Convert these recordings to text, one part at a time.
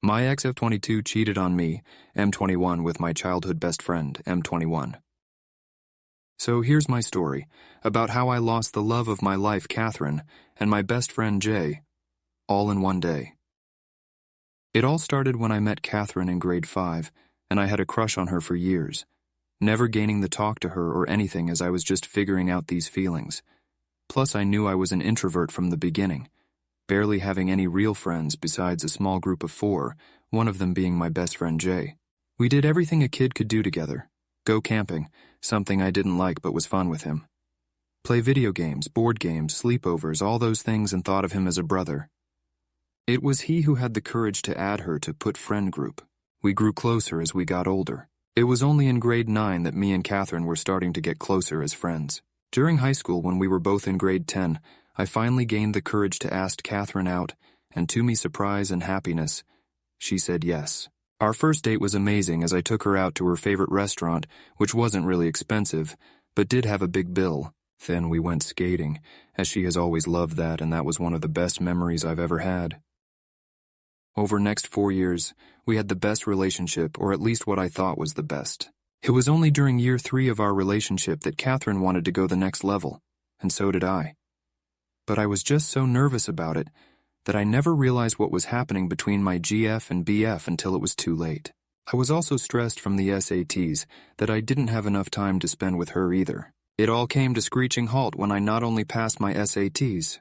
My ex F22 cheated on me, M21, with my childhood best friend, M21. So here's my story, about how I lost the love of my life, Cathrin, and my best friend, Jay, all in one day. It all started when I met Cathrin in grade 5, and I had a crush on her for years, never gaining the talk to her or anything as I was just figuring out these feelings. Plus, I knew I was an introvert from the beginning, barely having any real friends besides a small group of 4, one of them being my best friend Jay. We did everything a kid could do together. Go camping, something I didn't like but was fun with him. Play video games, board games, sleepovers, all those things, and thought of him as a brother. It was he who had the courage to add her to Put Friend Group. We grew closer as we got older. It was only in grade 9 that me and Cathrin were starting to get closer as friends. During high school, when we were both in grade 10, I finally gained the courage to ask Cathrin out, and to me surprise and happiness, she said yes. Our first date was amazing as I took her out to her favorite restaurant, which wasn't really expensive, but did have a big bill. Then we went skating, as she has always loved that, and that was one of the best memories I've ever had. Over next 4 years, we had the best relationship, or at least what I thought was the best. It was only during year 3 of our relationship that Cathrin wanted to go the next level, and so did I. But I was just so nervous about it that I never realized what was happening between my GF and BF until it was too late. I was also stressed from the SATs that I didn't have enough time to spend with her either. It all came to screeching halt when I not only passed my SATs.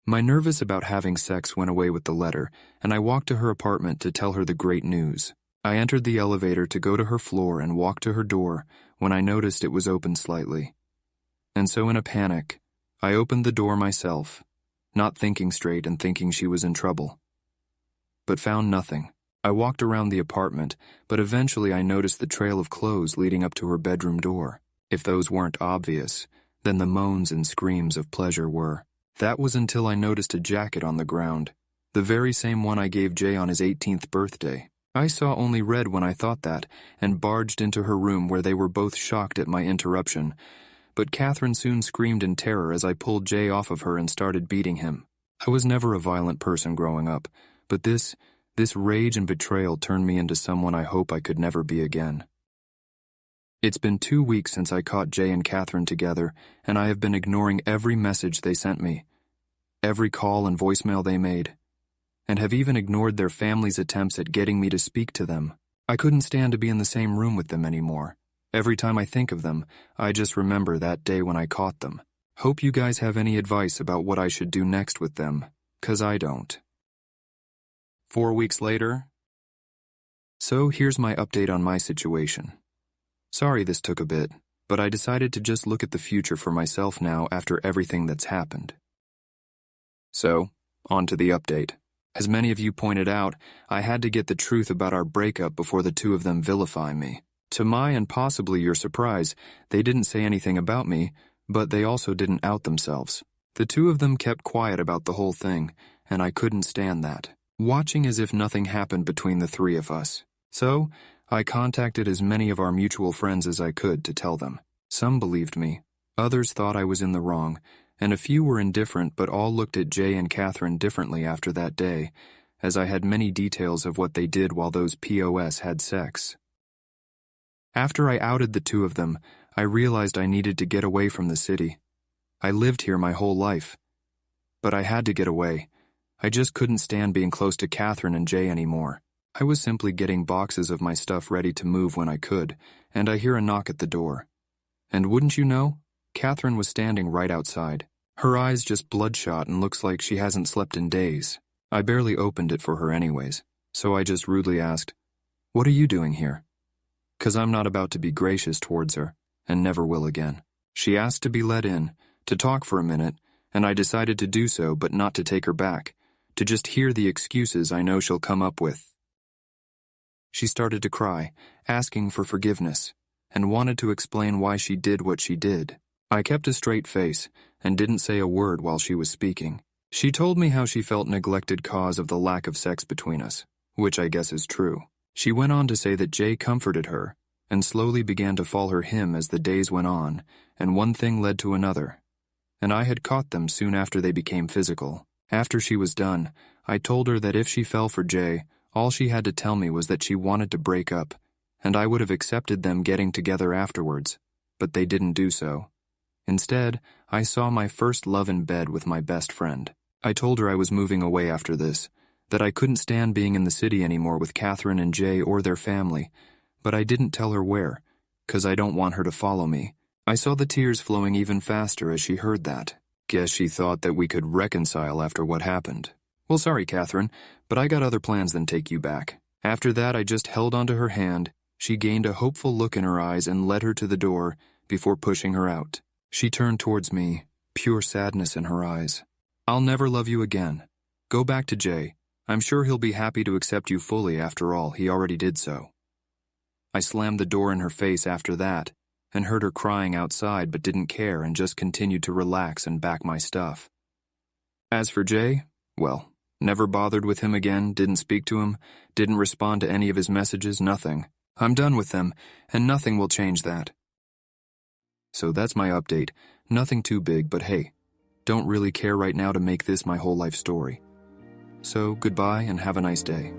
My nervous about having sex went away with the letter, and I walked to her apartment to tell her the great news. I entered the elevator to go to her floor and walk to her door when I noticed it was open slightly. And so in a panic, I opened the door myself, not thinking straight and thinking she was in trouble. But found nothing. I walked around the apartment, but eventually I noticed the trail of clothes leading up to her bedroom door. If those weren't obvious, then the moans and screams of pleasure were. That was until I noticed a jacket on the ground, the very same one I gave Jay on his 18th birthday. I saw only red when I thought that, and barged into her room where they were both shocked at my interruption. But Cathrin soon screamed in terror as I pulled Jay off of her and started beating him. I was never a violent person growing up, but this rage and betrayal turned me into someone I hope I could never be again. It's been 2 weeks since I caught Jay and Cathrin together, and I have been ignoring every message they sent me, every call and voicemail they made, and have even ignored their family's attempts at getting me to speak to them. I couldn't stand to be in the same room with them anymore. Every time I think of them, I just remember that day when I caught them. Hope you guys have any advice about what I should do next with them, 'cause I don't. 4 weeks later. So here's my update on my situation. Sorry this took a bit, but I decided to just look at the future for myself now after everything that's happened. So, on to the update. As many of you pointed out, I had to get the truth about our breakup before the two of them vilify me. To my and possibly your surprise, they didn't say anything about me, but they also didn't out themselves. The two of them kept quiet about the whole thing, and I couldn't stand that, watching as if nothing happened between the 3 of us. So, I contacted as many of our mutual friends as I could to tell them. Some believed me, others thought I was in the wrong, and a few were indifferent, but all looked at Jay and Cathrin differently after that day, as I had many details of what they did while those POS had sex. After I outed the 2 of them, I realized I needed to get away from the city. I lived here my whole life. But I had to get away. I just couldn't stand being close to Cathrin and Jay anymore. I was simply getting boxes of my stuff ready to move when I could, and I hear a knock at the door. And wouldn't you know, Cathrin was standing right outside. Her eyes just bloodshot and looks like she hasn't slept in days. I barely opened it for her anyways, so I just rudely asked, "What are you doing here?" 'Cause I'm not about to be gracious towards her, and never will again. She asked to be let in, to talk for a minute, and I decided to do so, but not to take her back, to just hear the excuses I know she'll come up with. She started to cry, asking for forgiveness, and wanted to explain why she did what she did. I kept a straight face, and didn't say a word while she was speaking. She told me how she felt neglected cause of the lack of sex between us, which I guess is true. She went on to say that Jay comforted her, and slowly began to fall her hymn as the days went on, and one thing led to another. And I had caught them soon after they became physical. After she was done, I told her that if she fell for Jay, all she had to tell me was that she wanted to break up, and I would have accepted them getting together afterwards, but they didn't do so. Instead, I saw my first love in bed with my best friend. I told her I was moving away after this, that I couldn't stand being in the city anymore with Cathrin and Jay or their family, but I didn't tell her where, 'cause I don't want her to follow me. I saw the tears flowing even faster as she heard that. Guess she thought that we could reconcile after what happened. Well, sorry, Cathrin, but I got other plans than take you back. After that, I just held onto her hand. She gained a hopeful look in her eyes and led her to the door before pushing her out. She turned towards me, pure sadness in her eyes. I'll never love you again. Go back to Jay. I'm sure he'll be happy to accept you fully after all. He already did so. I slammed the door in her face after that and heard her crying outside but didn't care and just continued to relax and back my stuff. As for Jay, well, never bothered with him again, didn't speak to him, didn't respond to any of his messages, nothing. I'm done with them, and nothing will change that. So that's my update. Nothing too big, but hey, don't really care right now to make this my whole life story. So goodbye and have a nice day.